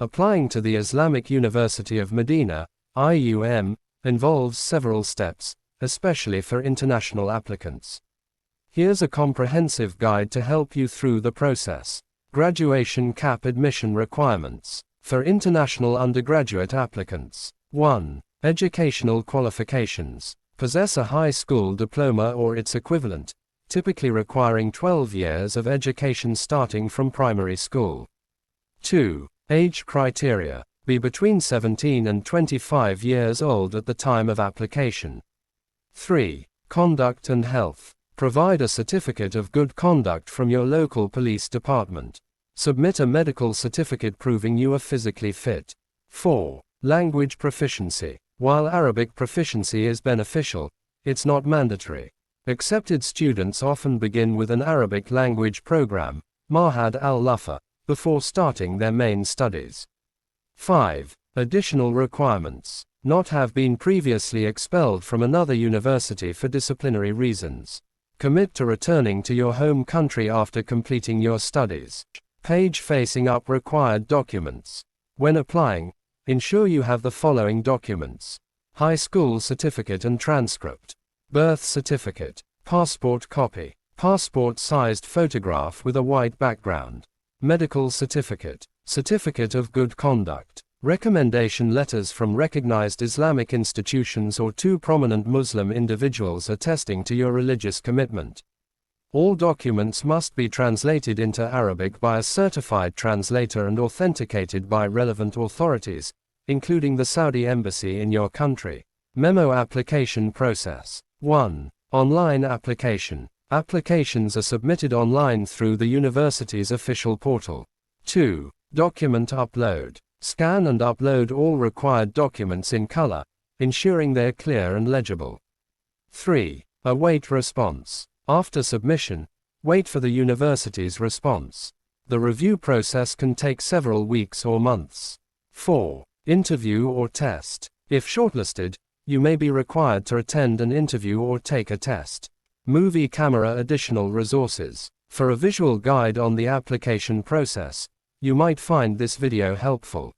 Applying to the Islamic University of Medina, IUM, involves several steps, especially for international applicants. Here's a comprehensive guide to help you through the process. Graduation cap admission requirements. For international undergraduate applicants. 1. Educational qualifications. Possess a high school diploma or its equivalent, typically requiring 12 years of education starting from primary school. 2. Age criteria. Be between 17 and 25 years old at the time of application. 3. Conduct and health. Provide a certificate of good conduct from your local police department. Submit a medical certificate proving you are physically fit. 4. Language proficiency. While Arabic proficiency is beneficial, it's not mandatory. Accepted students often begin with an Arabic language program, Mahad al-Lufa, before starting their main studies. 5. Additional requirements. Not have been previously expelled from another university for disciplinary reasons. Commit to returning to your home country after completing your studies. Page facing up required documents. When applying, ensure you have the following documents: high school certificate and transcript, birth certificate, passport copy, passport-sized photograph with a white background, medical certificate, certificate of good conduct, recommendation letters from recognized Islamic institutions or 2 prominent Muslim individuals attesting to your religious commitment. All documents must be translated into Arabic by a certified translator and authenticated by relevant authorities, including the Saudi embassy in your country. Memo application process. 1. Online application. Applications are submitted online through the university's official portal. 2. Document upload. Scan and upload all required documents in color, ensuring they're clear and legible. 3. Await response. After submission, wait for the university's response. The review process can take several weeks or months. 4. Interview or test. If shortlisted, you may be required to attend an interview or take a test. Movie camera additional resources. For a visual guide on the application process, you might find this video helpful.